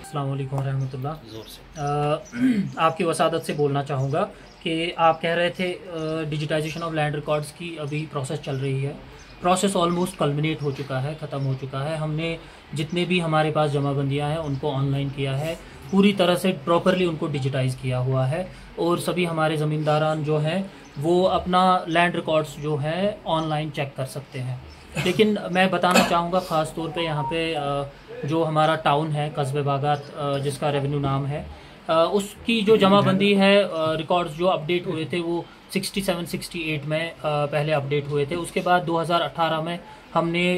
अस्सलाम वालेकुम रहमतुल्लाह। आपकी वसादत से बोलना चाहूँगा कि आप कह रहे थे डिजिटाइजेशन ऑफ लैंड रिकॉर्ड्स की अभी प्रोसेस चल रही है। प्रोसेस ऑलमोस्ट कल्मिनेट हो चुका है, ख़त्म हो चुका है। हमने जितने भी हमारे पास जमाबंदियाँ हैं उनको ऑनलाइन किया है, पूरी तरह से प्रॉपरली उनको डिजिटाइज़ किया हुआ है और सभी हमारे ज़मींदारान जो हैं वो अपना लैंड रिकॉर्ड्स जो है ऑनलाइन चेक कर सकते हैं। लेकिन मैं बताना चाहूँगा ख़ास तौर पे यहाँ पे जो हमारा टाउन है कस्बे बागात, जिसका रेवेन्यू नाम है, उसकी जो जमाबंदी है, रिकॉर्ड्स जो अपडेट हुए थे वो 67-68 में पहले अपडेट हुए थे। उसके बाद 2018 में हमने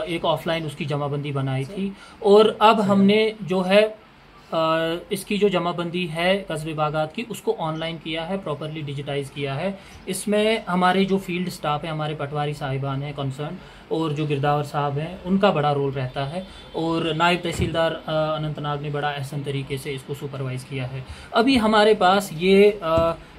एक ऑफलाइन उसकी जमाबंदी बनाई थी और अब हमने जो है इसकी जो जमाबंदी है कस्बे बागात की उसको ऑनलाइन किया है, प्रॉपरली डिजिटाइज़ किया है। इसमें हमारे जो फील्ड स्टाफ है, हमारे पटवारी साहिबान हैं कंसर्न, और जो गिरदावर साहब हैं उनका बड़ा रोल रहता है, और नायब तहसीलदार अनंतनाग ने बड़ा अहसन तरीके से इसको सुपरवाइज़ किया है। अभी हमारे पास ये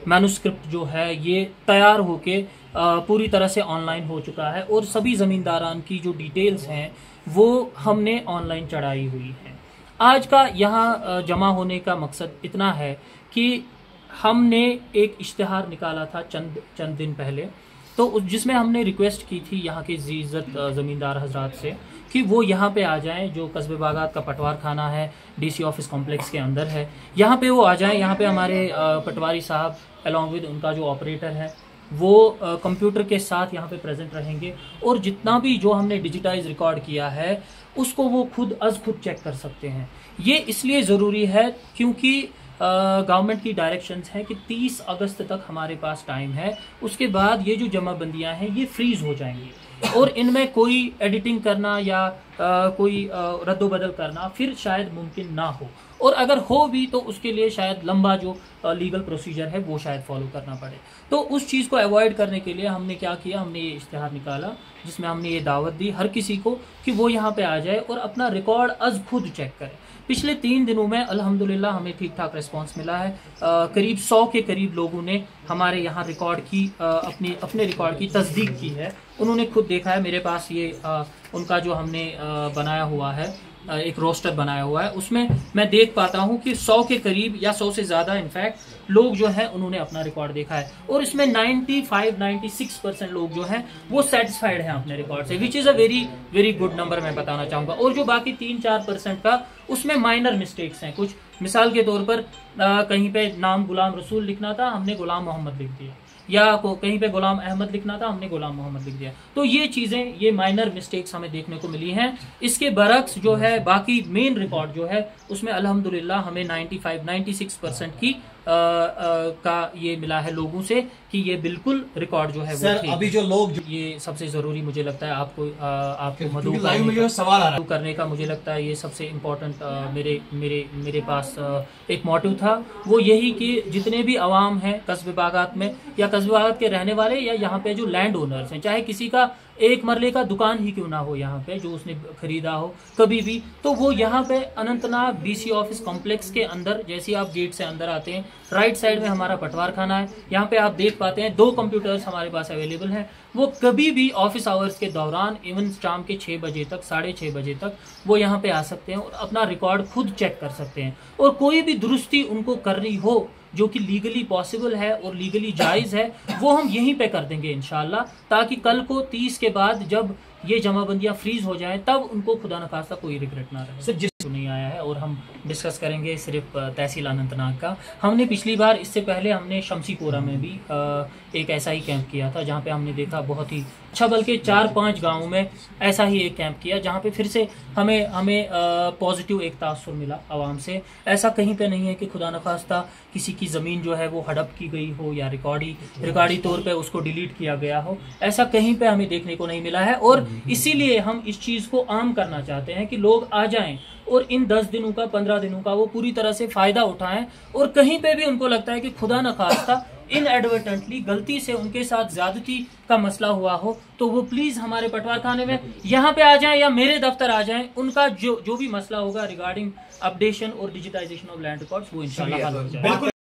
मैन्युस्क्रिप्ट जो है ये तैयार होके पूरी तरह से ऑनलाइन हो चुका है और सभी ज़मींदारान की जो डिटेल्स हैं वो हमने ऑनलाइन चढ़ाई हुई है। आज का यहाँ जमा होने का मकसद इतना है कि हमने एक इश्तिहार निकाला था चंद दिन पहले, तो जिसमें हमने रिक्वेस्ट की थी यहाँ के इज़्ज़त ज़मींदार हजरात से कि वो यहाँ पे आ जाएं। जो कस्बे बागात का पटवार खाना है डीसी ऑफिस कॉम्प्लेक्स के अंदर है, यहाँ पे वो आ जाएं। यहाँ पे हमारे पटवारी साहब अलॉन्ग विद उनका जो ऑपरेटर है वो कंप्यूटर के साथ यहाँ पे प्रेजेंट रहेंगे और जितना भी जो हमने डिजिटाइज रिकॉर्ड किया है उसको वो खुद चेक कर सकते हैं। ये इसलिए ज़रूरी है क्योंकि गवर्नमेंट की डायरेक्शंस हैं कि 30 अगस्त तक हमारे पास टाइम है। उसके बाद ये जो जमाबंदियां हैं ये फ्रीज हो जाएंगी और इनमें कोई एडिटिंग करना या कोई रद्दोबदल करना फिर शायद मुमकिन ना हो, और अगर हो भी तो उसके लिए शायद लंबा जो लीगल प्रोसीजर है वो शायद फॉलो करना पड़े। तो उस चीज़ को अवॉइड करने के लिए हमने क्या किया, हमने ये इश्तिहार निकाला जिसमें हमने ये दावत दी हर किसी को कि वो यहाँ पे आ जाए और अपना रिकॉर्ड खुद चेक करे। पिछले 3 दिनों में अल्हम्दुलिल्लाह हमें ठीक ठाक रिस्पांस मिला है। करीब 100 के करीब लोगों ने हमारे यहाँ रिकॉर्ड की अपने रिकॉर्ड की तस्दीक की है। उन्होंने खुद देखा है। मेरे पास ये उनका जो हमने बनाया हुआ है, एक रोस्टर बनाया हुआ है, उसमें मैं देख पाता हूं कि 100 के करीब या 100 से ज़्यादा इनफैक्ट लोग जो हैं उन्होंने अपना रिकॉर्ड देखा है और इसमें 95-96% लोग जो हैं वो सेटिस्फाइड हैं अपने रिकॉर्ड से, which is a very very good number मैं बताना चाहूँगा। और जो बाकी 3-4% का उसमें माइनर मिस्टेक्स हैं कुछ। मिसाल के तौर पर कहीं पे नाम गुलाम रसूल लिखना था, हमने गुलाम मोहम्मद लिख दिया, या कहीं पे गुलाम अहमद लिखना था, हमने गुलाम मोहम्मद लिख दिया। तो ये चीज़ें, ये माइनर मिस्टेक्स हमें देखने को मिली हैं। इसके बरक्स जो है बाकी मेन रिकॉर्ड जो है उसमें अल्हम्दुलिल्लाह हमें 95-96% की का ये मिला है लोगों से कि ये बिल्कुल रिकॉर्ड जो है वो ठीक। अभी जो लोग ये सबसे ज़रूरी मुझे लगता है आपको मदद सवाल आ रहा करने का मुझे लगता है ये सबसे इम्पोर्टेंट मेरे पास एक मोटिव था, वो यही कि जितने भी अवाम हैं कस्बे बागात में या कस्बे बागात के रहने वाले या यहाँ पे जो लैंड ओनर्स हैं, चाहे किसी का एक मरले का दुकान ही क्यों ना हो यहाँ पे जो उसने खरीदा हो कभी भी, तो वो यहाँ पे अनंतनाग डीसी ऑफिस कॉम्प्लेक्स के अंदर जैसे आप गेट से अंदर आते हैं, राइट साइड में हमारा पटवार खाना है। यहाँ पे आप देख पाते हैं 2 कंप्यूटर्स हमारे पास अवेलेबल हैं। वो कभी भी ऑफिस आवर्स के दौरान इवन शाम के 6 बजे तक, 6:30 बजे तक वो यहाँ पे आ सकते हैं और अपना रिकॉर्ड खुद चेक कर सकते हैं। और कोई भी दुरुस्ती उनको करनी हो जो कि लीगली पॉसिबल है और लीगली जायज़ है वो हम यहीं पे कर देंगे इंशाल्लाह, ताकि कल को 30 के बाद जब ये जमाबंदियां फ्रीज हो जाएं तब उनको खुदा न खास्ता कोई रिग्रेट ना रहे। जिस नहीं आया है और हम डिस्कस करेंगे सिर्फ तहसील अनंतनाग का। हमने पिछली बार, इससे पहले हमने शमसीपोरा में भी एक ऐसा ही कैंप किया था जहाँ पे हमने देखा बहुत ही अच्छा, बल्कि 4-5 गाँवों में ऐसा ही एक कैंप किया जहाँ पे फिर से हमें पॉजिटिव एक तासुर मिला आवाम से। ऐसा कहीं पे नहीं है कि खुदा न खास्ता किसी की ज़मीन जो है वो हड़प की गई हो या रिकॉर्डी तौर पे उसको डिलीट किया गया हो, ऐसा कहीं पे हमें देखने को नहीं मिला है। और इसीलिए हम इस चीज़ को आम करना चाहते हैं कि लोग आ जाएं और इन 10 दिनों का, 15 दिनों का वो पूरी तरह से फ़ायदा उठाएं। और कहीं पे भी उनको लगता है कि खुदा न खास्ता इनएडवर्टेंटली गलती से उनके साथ ज्यादती का मसला हुआ हो तो वो प्लीज हमारे पटवार खाने में यहाँ पे आ जाएं या मेरे दफ्तर आ जाएं। उनका जो भी मसला होगा रिगार्डिंग अपडेशन और डिजिटाइजेशन ऑफ लैंड रिकॉर्ड्स वो इंशाल्लाह हल हो जाएगा।